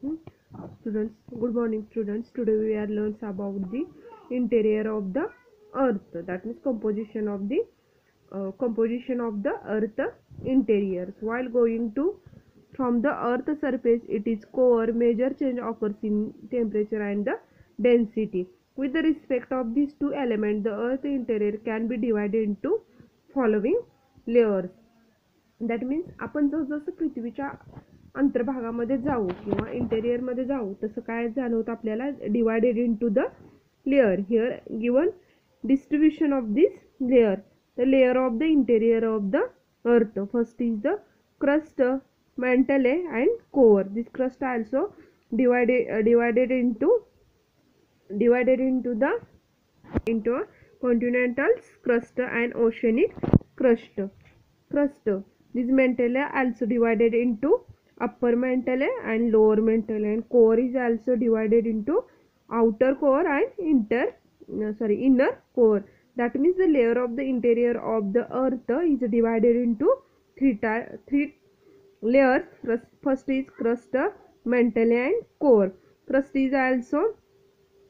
Hmm. Students, good morning students. Today we are learns about the interior of the earth. That means composition of the earth interiors. While going to from the earth surface, it is core major change occurs in temperature and the density. With the respect of these two elements, the earth interior can be divided into following layers. That means आपण जसं पृथ्वीच्या अंतर्भागामध्ये जाऊ किंवा इंटेरियरमध्ये जाऊ तसं काय जाणवतं आपल्याला divided into the layer. Here given distribution of this layer. The layer of the interior of the earth. First is the crust, mantle and core. This crust also divided into the into continental crust and oceanic crust. This mantle also divided into upper mantle and lower mantle, and core is also divided into outer core and inner core. That means the layer of the interior of the earth is divided into three layers. First is crust, mantle and core. Crust is also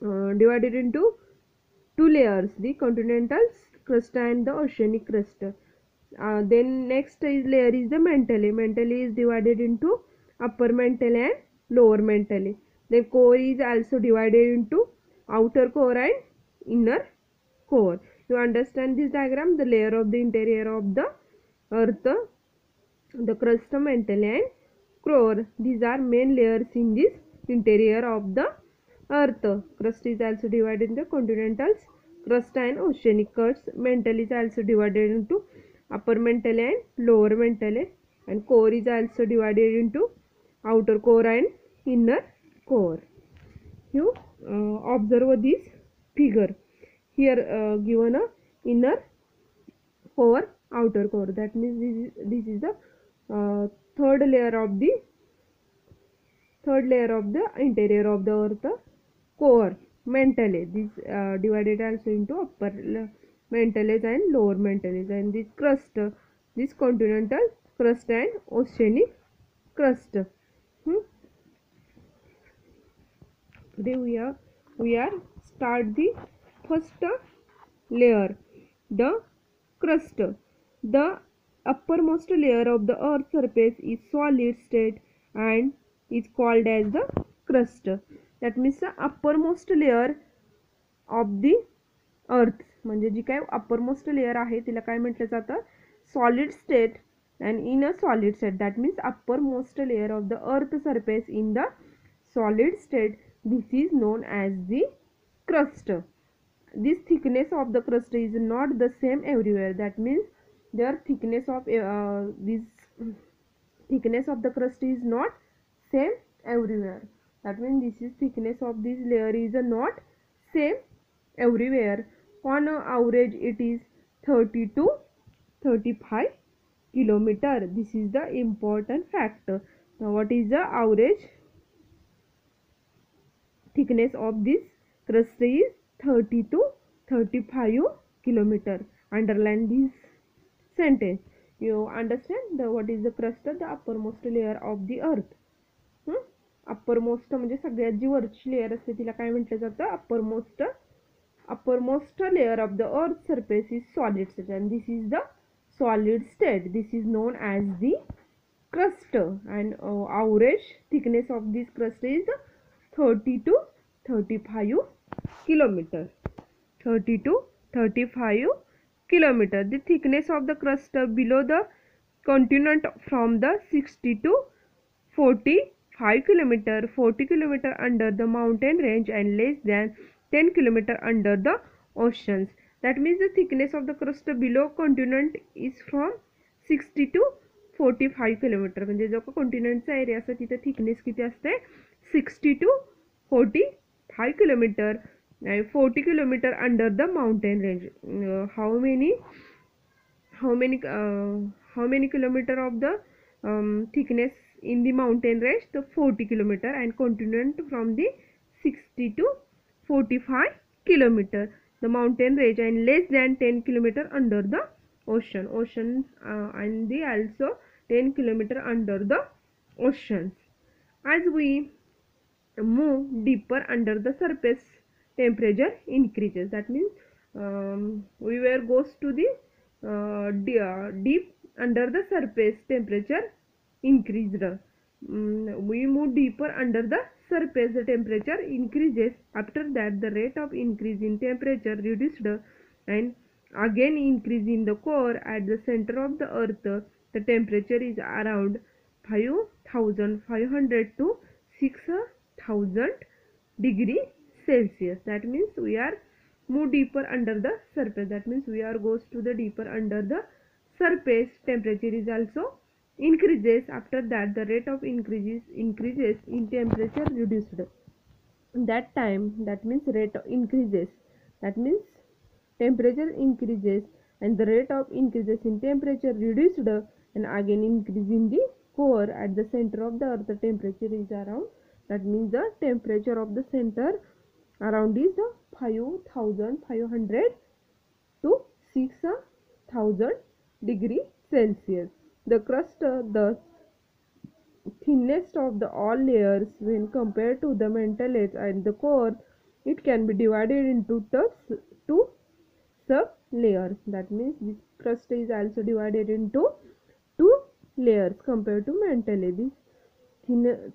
divided into two layers, the continental crust and the oceanic crust. Then next layer is the mantle. Mantle is divided into upper mantle and lower mantle. The core is also divided into outer core and inner core. You understand this diagram? The layer of the interior of the earth, the crust, mantle and core. These are main layers in this interior of the earth. Crust is also divided into continentals crust and oceanic crust. Mantle is also divided into upper mantle and lower mantle, and core is also divided into outer core and inner core. You observe this figure. Here given a inner core, outer core. That means this is the third layer of the interior of the earth. Core, mantle. This divided also into upper mantle and lower mantle, and this crust, this continental crust and oceanic crust. Today we are start the first layer, the crust. The uppermost layer of the earth surface is solid state and is called as the crust. That means the uppermost layer of the अर्थ, म्हणजे जी काय uppermost layer आहे तिला काय म्हटलं जातं, solid state and in a solid state. That means uppermost layer of the earth surface in the solid state. This is known as the crust. This thickness of the crust is not the same everywhere. That means their thickness of thickness of the crust is not same everywhere. That means this is thickness of this layer is not same everywhere. On average it is 30 to 35 kilometer. This is the important factor. Now what is the average thickness of this crust is 30 to 35 kilometer. Underline this sentence. You understand what is the crust, the uppermost layer of the earth. uppermost म्हणजे सगळ्यात जी वरची layer असते तिला काय म्हटलं जातं, uppermost layer of the earth surface is solid state, and this is the solid state. This is known as the crust, and average thickness of this crust is 30 to 35 kilometer. 30 to 35 kilometer. The thickness of the crust below the continent from the 60 to 45 kilometer, 40 kilometer under the mountain range, and less than 10 kilometer under the oceans. That means the thickness of the crust below continent is from 60 to 45 kilometer. म्हणजे जो कॉन्टिनेंटचा area असतो तिथे thickness किती असते, 60 to 45 kilometer, 40 kilometer under the mountain range. How many kilometer of the thickness in the mountain range? The 40 kilometer, and continent from the 60 to 45 kilometer. The mountain range, and less than 10 kilometer under the ocean, and the also 10 kilometer under the oceans. As we move deeper under the surface, temperature increases. That means we were goes to the deep under the surface, temperature increased. We move deeper under the surface, the temperature increases. After that, the rate of increase in temperature reduced and again increase in the core. At the center of the earth, the temperature is around 5500 to 6000 degree Celsius. That means we are move deeper under the surface. That means we are goes to the deeper under the surface, temperature is also increases. After that, the rate of increases in temperature reduced. That time, that means rate of increases, that means temperature increases and the rate of increases in temperature reduced and again increase in the core. At the center of the earth, the temperature is around, that means the temperature of the center around is 5500 to 6000 degree Celsius. The crust, the thinnest of the all layers when compared to the mantle and the core, it can be divided into two sub layers. That means this crust is also divided into two layers compared to mantle. This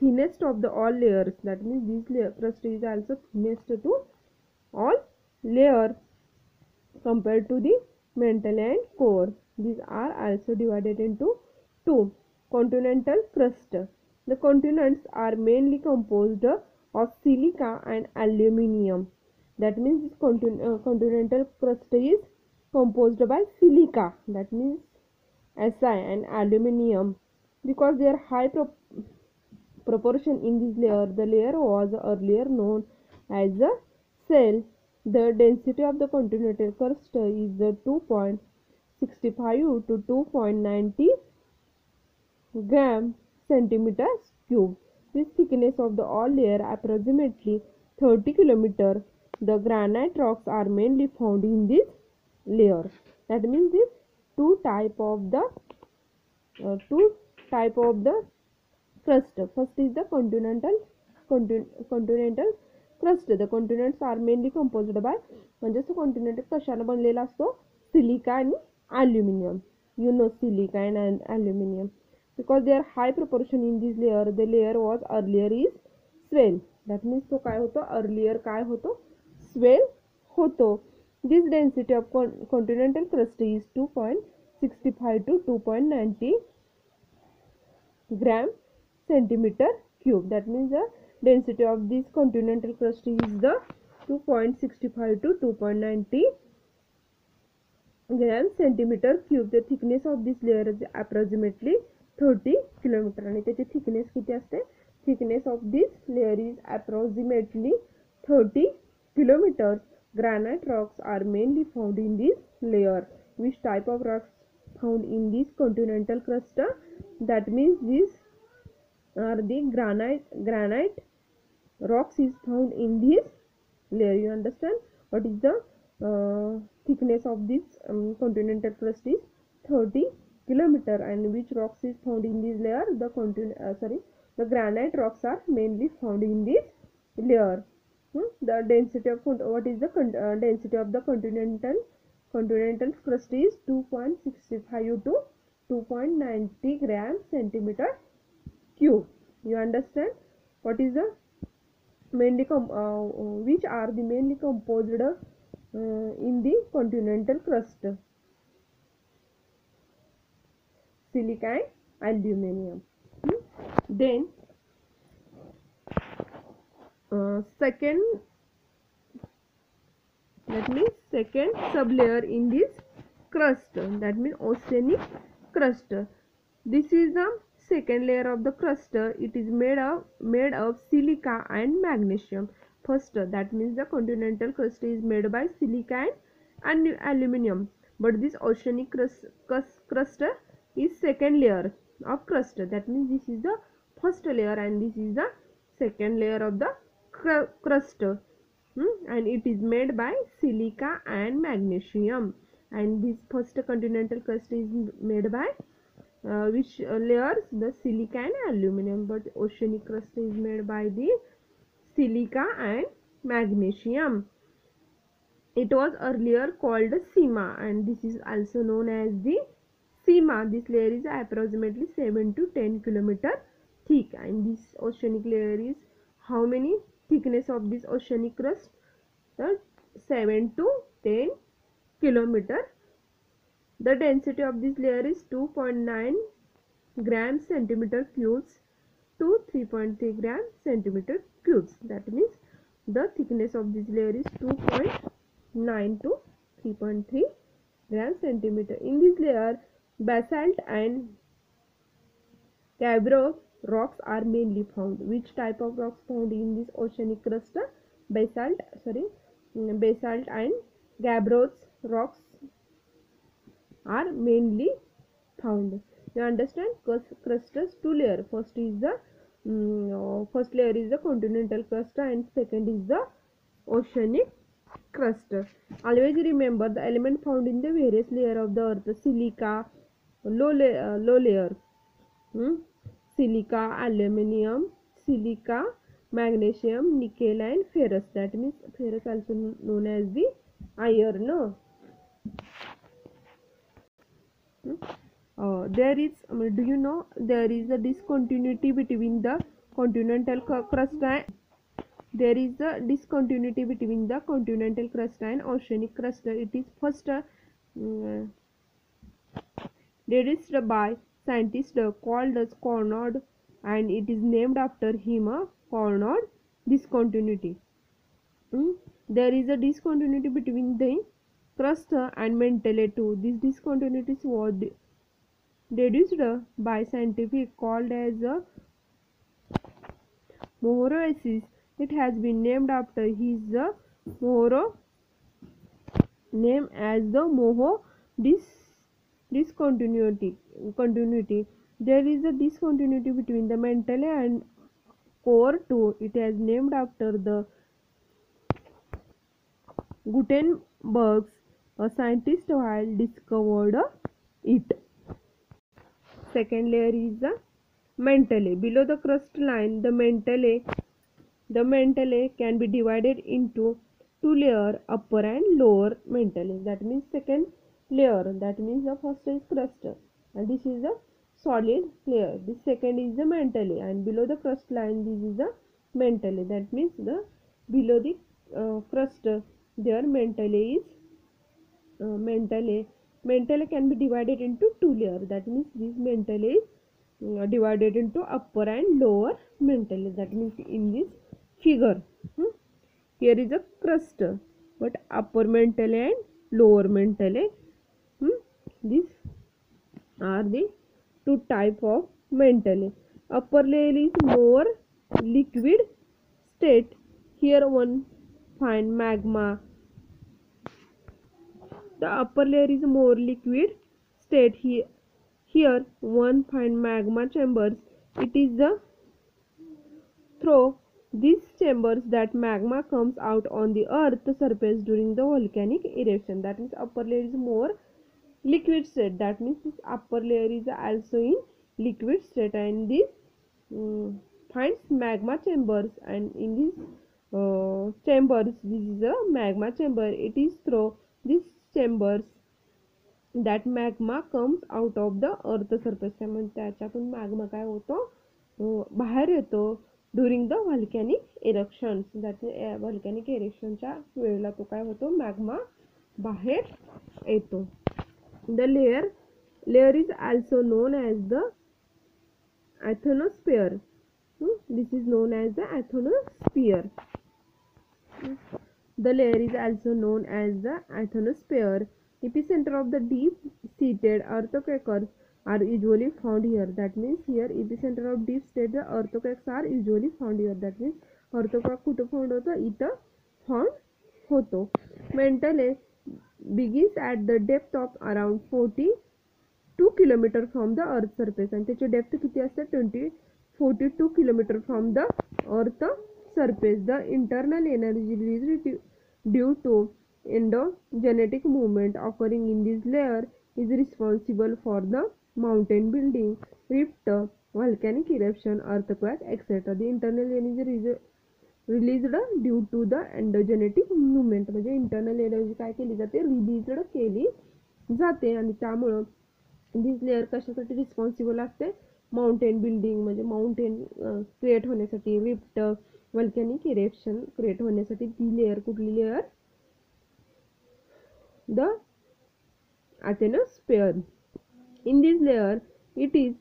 thinnest of the all layers, that means this crust is also thinnest to all layer compared to the mantle and core. These are also divided into two. Continental crust. The continents are mainly composed of silica and aluminium. That means this continental crust is composed by silica, that means Si, and aluminium. Because their high proportion in this layer, the layer was earlier known as a shell. The density of the continental crust is 2.65 to 2.90 gram centimeter cube. This thickness of the all layer approximately 30 km. The granite rocks are mainly found in this layer. That means this two type of the crust. First is the continental crust. The continents are mainly composed by, म्हणजे तो continent कशाने बनलेला असतो, silica आणि aluminum. You know silica and aluminum. Because their high proportion in this layer, the layer was earlier is swell. That means तो काय होतो, earlier काय होतो, swell होतो. This density of continental crust is 2.65 to 2.90 gram centimeter cube. That means the density of this continental crust is the 2.65 to 2.90 gram centimeter cube. The thickness of this layer is approximately 30 km. आणि त्याची thickness किती असते, thickness of this layer is approximately 30 kilometers. Granite rocks are mainly found in this layer. Which type of rocks found in this continental crust? That means these are the granite rocks is found in this layer. You understand what is the thickness of this continental crust is 30 kilometer, and which rocks is found in this layer? The granite rocks are mainly found in this layer. The density of what is the density of the continental crust is 2.65 to 2.90 gram centimeter cube. You understand what is the mainly which are the mainly composed in the continental crust? Silica and aluminum. Then second sublayer in this crust, that means oceanic crust. This is the second layer of the crust. It is made of silica and magnesium. First, that means the continental crust is made by silica and aluminum, but this oceanic crust is second layer of crust. That means this is the first layer and this is the second layer of the crust. And it is made by silica and magnesium. And this first continental crust is made by which layers? The silica and aluminum. But oceanic crust is made by the silica and magnesium. It was earlier called Sima, and this is also known as the Sima. This layer is approximately 7 to 10 kilometer thick, and this oceanic layer is how many thickness of this oceanic crust? 7 to 10 kilometer. The density of this layer is 2.9 grams centimeter cubes to 3.3 grams centimeter cubes. That means the thickness of this layer is 2.9 to 3.3 grams centimeter. In this layer, basalt and gabbro rocks are mainly found. Which type of rocks found in this oceanic crust? Basalt and gabbro rocks are mainly found. You understand? Crust's two layer. First layer is the continental crust, and second is the oceanic crust. Always remember the element found in the various layer of the earth: silica, low layer, silica, aluminum, silica, magnesium, nickel, and ferrous. That means ferrous also known as the iron. No? There is, do you know there is a discontinuity between the continental crust and there is a discontinuity between the continental crust and oceanic crust. It is first deduced by scientist called as Carnot, and it is named after him, Carnot discontinuity. There is a discontinuity between the crust and mantle too. This discontinuity was deduced by scientific called as Mohoroisis. It has been named after his Mohoro name as the Moho discontinuity. There is a discontinuity between the mantle and core too. It is named after the Gutenberg's a scientist while discovered it. Second layer is the mantle. Below the crust line, the mantle can be divided into two layers, upper and lower mantle. That means second layer. That means the first is crust, and this is the solid layer. This second is the mantle, and below the crust line, this is the mantle. That means the below the crust, their mantle is mantle can be divided into two layers. That means this mantle is divided into upper and lower mantle. That means in this figure, here is a crust, but upper mantle and lower mantle. These are the two type of mantle. Upper layer is more liquid state. Here one find magma. The upper layer is more liquid state. Here one find magma chambers. It is the through these chambers that magma comes out on the earth surface during the volcanic eruption. That means upper layer is more liquid state. That means this upper layer is also in liquid state, and this finds magma chambers, and in these chambers, this is a magma chamber. It is through these chambers that magma comes out of the earth surface. त्यामुळे त्याच्यातून magma काय होतो बाहेर येतो during the volcanic eruptions. That volcanic eruptionच्या वेळेला तो काय होतो magma बाहेर येतो. The layer is also known as the asthenosphere. This is known as the asthenosphere. The layer is also known as the asthenosphere. Epicenter of the deep-seated earthquakes are usually found here. That means here epicenter of deep-seated earthquakes are usually found here. That means earthquake कुठे found होतो? इथं found होतो. Mantle begins at the depth of around 42 km from the earth surface, and त्याची depth किती असते? 42 km from the earth surface. The internal energy released due to endogenetic movement occurring in this layer is responsible for the mountain building, rift, volcanic eruption, earthquake, etc. The internal energy released due to the endogenetic movement, म्हणजे internal energy काय केली जाते, released केली जाते. आणि त्यामुळं this layer कशासाठी responsible असते, माउंटेन बिल्डिंग म्हणजे माउंटेन क्रिएट होण्यासाठी, रिफ्ट वल्कॅनिक इरेक्शन क्रिएट होण्यासाठी ती लेअर, कुठली layer, the asthenosphere. In this layer, it is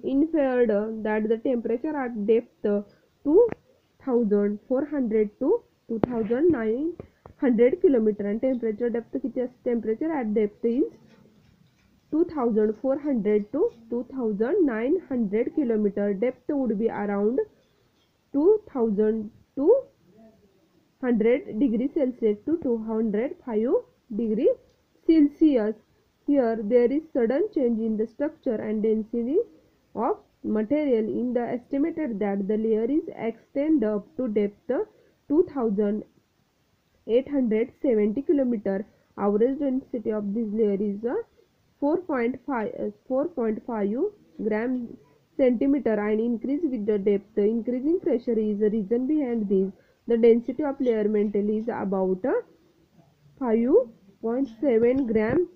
inferred that the temperature at depth 2400 to 2900 kilometer, and temperature depth किती असते, temperature at depth is 2400 to 2900 kilometer. Depth would be around 2200 degrees Celsius to 205 degrees Celsius. Here there is sudden change in the structure and density of material in the estimated that the layer is extend up to depth 2870 kilometer. Average density of this layer is 4.5 gram centimeter and increase with the depth. Increasing pressure is the reason behind this. The density of layer mantle is about 5.7 gram